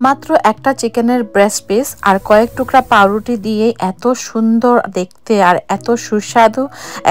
মাত্র একটা চিকেনের ব্রেস্ট পিস আর কয়েক টুকরা পাউরুটি দিয়ে এত সুন্দর দেখতে আর এত সুস্বাদু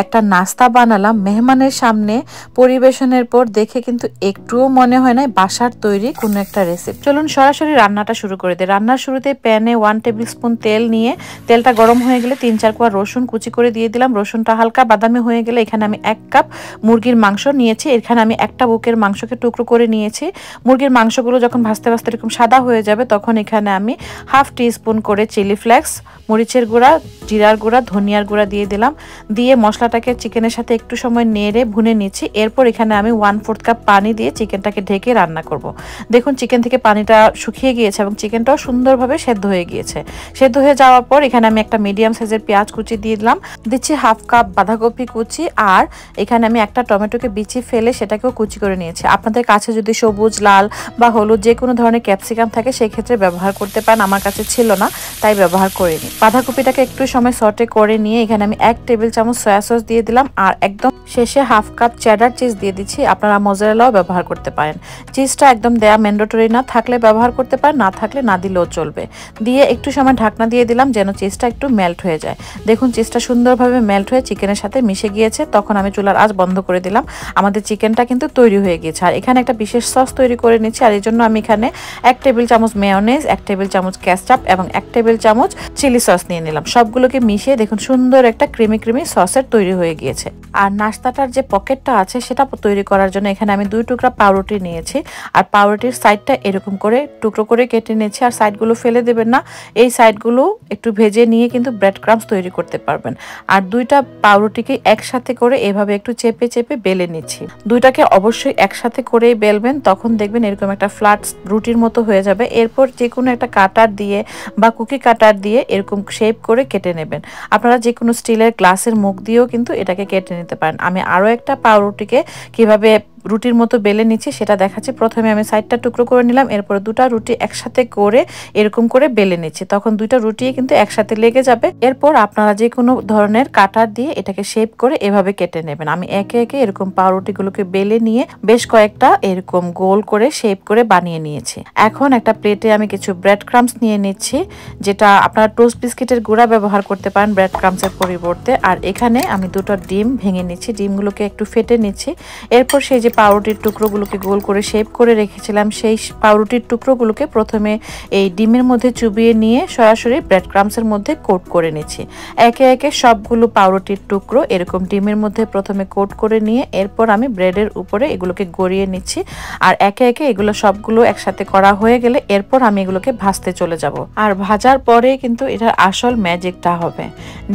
একটা নাস্তা বানালাম মেহমানের সামনে পরিবেশনের পর। দেখে কিন্তু একটুও মনে হয় না বাসার তৈরি কোনো একটা রেসিপি। চলুন সরাসরি রান্নাটা শুরু করে দিই। রান্নার শুরুতে প্যানে 1 টেবিল স্পুন তেল নিয়ে তেলটা গরম হয়ে গেলে 3-4 কোয়া রসুন কুচি করে দিয়ে দিলাম। রসুনটা হালকা বাদামি হয়ে গেলে এখানে আমি 1 কাপ মুরগির মাংস নিয়েছি। এখানে আমি একটা বুকের মাংসকে টুকরো করে নিয়েছি। মুরগির মাংসগুলো যখন ভাজতে ভাজতে এরকম সাদা হয়ে যাবে তখন এখানে আমি 1/2 টিস্পুন করে চিলি ফ্লেক্স, মরিচের গুঁড়া, জিরার গুঁড়া, ধনিয়ার গুঁড়া দিয়ে দিলাম। দিয়ে মশলাটাকে চিকেনের সাথে একটু সময় নেড়ে ভুনে নিচ্ছি। এরপর এখানে আমি 1/4 কাপ পানি দিয়ে চিকেনটাকে ঢেকে রান্না করব। দেখুন চিকেন থেকে পানিটা শুকিয়ে গিয়েছে এবং চিকেনটাও সুন্দরভাবে সেদ্ধ হয়ে গিয়েছে। সেদ্ধ হয়ে যাওয়ার পর এখানে আমি একটা মিডিয়াম সাইজের পেঁয়াজ কুচি দিয়ে দিলাম, দিচ্ছি 1/2 কাপ বাঁধাকপি কুচি, আর এখানে আমি একটা টমেটোকে বিচি ফেলে সেটাকেও কুচি করে নিয়েছি। আপনাদের কাছে যদি সবুজ, লাল বা হলুদ যে কোনো ধরনের ক্যাপসিকাম থাকে সেই ক্ষেত্রে ব্যবহার করতে পারেন। আমার কাছে ছিল না তাই ব্যবহার করিনি। বাঁধাকপিটাকে একটু সময় সটে করে নিয়ে এখানে আমি 1 টেবিল চামচ সয়া সস দিয়ে দিলাম, আর একদম শেষে 1/2 কাপ চেডার চিজ দিয়ে দিচ্ছি। আপনারা মোজারেলাও ব্যবহার করতে পারেন। চিজটা একদম দেয়া ম্যান্ডেটরি না, থাকলে ব্যবহার করতে পারেন, না থাকলে না দিলেও চলবে। দিয়ে একটু সময় ঢাকনা দিয়ে দিলাম যেন চিজটা একটু মেল্ট হয়ে যায়। দেখুন চিজটা সুন্দরভাবে মেল্ট হয়ে চিকেনের সাথে মিশে গিয়েছে। তখন আমি চুলার আঁচ বন্ধ করে দিলাম। আমাদের চিকেনটা কিন্তু তৈরি হয়ে গিয়েছে। আর এখানে একটা বিশেষ সস তৈরি করে নিচ্ছি, আর এই জন্য আমি এখানে 1 টেবিল চামচ মেয়োনেজ, 1 টেবিল চামচ কেচাপ এবং 1 টেবিল চামচ চিলি সস নিয়ে নিলাম। সবগুলোকে মিশিয়ে দেখুন সুন্দর একটা ক্রিমি ক্রিমি সসের তৈরি হয়ে গিয়েছে। আর নাস্তাটার যে পকেটটা আছে সেটা তৈরি করার জন্য এখানে আমি 2 টুকরা পাউরুটি নিয়েছি, আর পাউরুটির সাইডটা এরকম করে টুকরো করে কেটে নিয়েছি। আর সাইডগুলো ফেলে দেবেন না, এই সাইডগুলো একটু ভেজে নিয়ে কিন্তু ব্রেড ক্রাম্বস তৈরি করতে পারবেন। আর 2টা পাউরুটিকে একসাথে করে এভাবে একটু চেপে চেপে বেলে নিচ্ছি। 2টাকে অবশ্যই একসাথে করেই বেলবেন, তখন দেখবেন এরকম একটা ফ্ল্যাট রুটির মতো হয়ে যাবে। এরপর যে কোনো একটা কাটার দিয়ে বা কুকি কাটার দিয়ে এরকম শেপ করে কেটে নেবেন। আপনারা যে কোনো স্টিলের গ্লাসের মুখ দিয়েও কিন্তু এটাকে কেটে নিতে পারেন। আমি আরও একটা পাউরুটিকে কিভাবে রুটির মতো বেলে নিচ্ছি সেটা দেখাচ্ছি। প্রথমে আমি সাইডটা টুকরো করে নিলাম, এরপর 2টা রুটি একসাথে করে এরকম করে বেলে নিচ্ছি। তখন 2টা রুটি কিন্তু একসাথে লেগে যাবে। এরপর আপনারা যে কোনো ধরনের কাটার দিয়ে এটাকে শেপ করে এভাবে কেটে নেবেন। আমি একে একে এরকম পাউরুটিগুলোকে বেলে নিয়ে বেশ কয়েকটা এরকম গোল করে শেপ করে বানিয়ে নিয়েছি। এখন একটা প্লেটে আমি কিছু ব্রেড ক্রাম্বস নিয়ে নিচ্ছি, যেটা আপনারা টোস্ট বিস্কিটের গুঁড়া ব্যবহার করতে পারেন ব্রেড ক্রাম্বসের পরিবর্তে। আর এখানে আমি 2টা ডিম ভেঙে নিচ্ছি, ডিমগুলোকে একটু ফেটে নিচ্ছি। এরপর সেই যে পাউরুটির টুকরোগুলোকে গোল করে শেপ করে রেখেছিলাম সেই পাউরুটির টুকরোগুলোকে প্রথমে এই ডিমের মধ্যে চুবিয়ে নিয়ে সরাসরি ব্রেড ক্রাম্বসের মধ্যে কোট করে নিচ্ছি। একে একে সবগুলো পাউরুটির টুকরো এরকম ডিমের মধ্যে প্রথমে কোট করে নিয়ে এরপর আমি ব্রেডের উপরে এগুলোকে গড়িয়ে নিচ্ছি। আর একে একে এগুলো সবগুলো একসাথে করা হয়ে গেলে এরপর আমি এগুলোকে ভাজতে চলে যাব। আর ভাজার পরে কিন্তু এটার আসল ম্যাজিকটা হবে।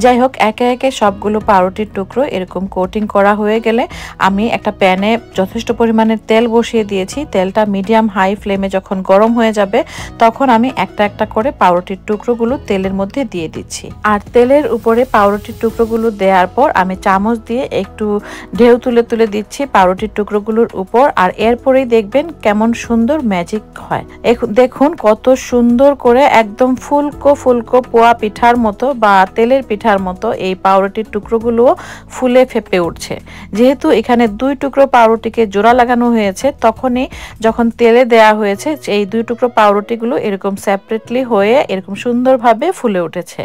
যাই হোক, একে একে সবগুলো পাউরুটির টুকরো এরকম কোটিং করা হয়ে গেলে আমি একটা প্যানে যথেষ্ট পরিমাণের তেল বসিয়ে দিয়েছি। তেলটা মিডিয়াম হাই ফ্লেমে যখন গরম হয়ে যাবে তখন আমি একটা একটা করে পাউরুটির টুকরোগুলো তেলের মধ্যে দিয়ে দিচ্ছি। আর তেলের উপরে পাউরুটির টুকরোগুলো দেওয়ার পর আমি চামচ দিয়ে একটু ঢেউ তুলে তুলে দিচ্ছি পাউরুটির টুকরোগুলোর উপর। আর এরপরেই দেখবেন কেমন সুন্দর ম্যাজিক হয়। দেখুন কত সুন্দর করে একদম ফুলকো ফুলকো পোয়া পিঠার মতো বা তেলের পিঠার মতো এই পাউরুটির টুকরোগুলো ফুলে ফেপে উঠছে। যেহেতু এখানে 2 টুকরো পাউরুটিকে জোড়া লাগানো হয়েছে, তখনই যখন তেলে দেয়া হয়েছে এই 2 টুকরো পাউরুটিগুলো এরকম সেপারেটলি হয়ে এরকম সুন্দরভাবে ফুলে উঠেছে।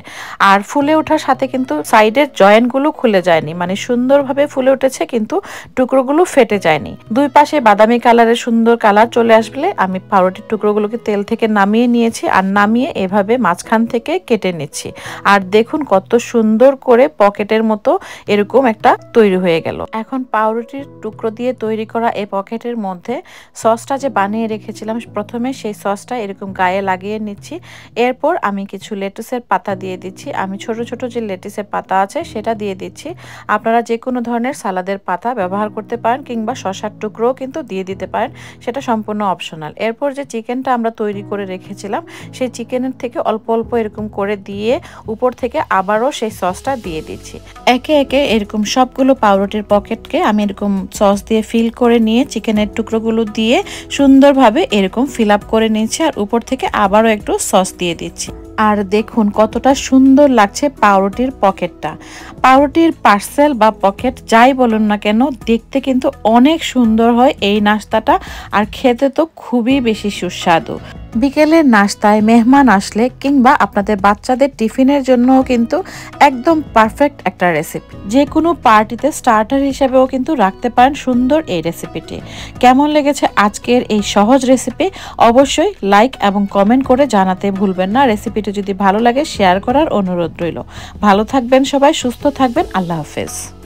আর ফুলে ওঠার সাথে কিন্তু সাইডের জয়েন্টগুলো খুলে যায়নি, মানে সুন্দরভাবে ফুলে উঠেছে কিন্তু টুকরোগুলো ফেটে যায়নি। 2 পাশে বাদামি কালারের সুন্দর কালার চলে আসলে আমি পাউরুটির টুকরোগুলোকে তেল থেকে নামিয়ে নিয়েছি। আর নামিয়ে এভাবে মাঝখান থেকে কেটে নিচ্ছি। আর দেখুন কত সুন্দর করে পকেটের মতো এরকম একটা তৈরি হয়ে গেল। এখন পাউরুটির টুকরো দিয়ে তৈরি করা এই পকেটের মধ্যে সসটা যে বানিয়ে রেখেছিলাম প্রথমে সেই সসটা এরকম গায়ে লাগিয়ে নিচ্ছি। এরপর আমি কিছু লেটুসের পাতা দিয়ে দিচ্ছি। আমি ছোট ছোট যে লেটুসের পাতা আছে সেটা দিয়ে দিচ্ছি। আপনারা যে কোনো ধরনের সালাদের পাতা ব্যবহার করতে পারেন কিংবা শসার টুকরোও কিন্তু দিয়ে দিতে পারেন, সেটা সম্পূর্ণ অপশনাল। এরপর যে চিকেনটা আমরা তৈরি করে রেখেছিলাম সেই চিকেনের থেকে অল্প অল্প এরকম করে দিয়ে উপর থেকে আবারও সেই সসটা দিয়ে দিচ্ছি। একে একে এরকম সবগুলো পাউরুটির পকেটকে আমি এরকম সস দিয়ে ফিল করে নিয়ে চিকেনের টুকরোগুলো দিয়ে সুন্দরভাবে এরকম ফিল আপ করে নিচ্ছি। আর উপর থেকে আবারও একটু সস দিয়ে দিচ্ছি। আর দেখুন কতটা সুন্দর লাগছে পাউরুটির পকেটটা। পাউরুটির পার্সেল বা পকেট যাই বলুন না কেন, দেখতে কিন্তু অনেক সুন্দর হয় এই নাস্তাটা, আর খেতে তো খুবই বেশি সুস্বাদু। বিকেলের নাস্তায় মেহমান আসলে কিংবা আপনাদের বাচ্চাদের টিফিনের জন্যও কিন্তু একদম পারফেক্ট একটা রেসিপি। যে কোনো পার্টিতে স্টার্টার হিসেবেও কিন্তু রাখতে পারেন সুন্দর এই রেসিপিটি। কেমন লেগেছে আজকের এই সহজ রেসিপি অবশ্যই লাইক এবং কমেন্ট করে জানাতে ভুলবেন না। রেসিপিটি যদি ভালো লাগে শেয়ার করার অনুরোধ রইল। ভালো থাকবেন সবাই, সুস্থ থাকবেন। আল্লাহ হাফেজ।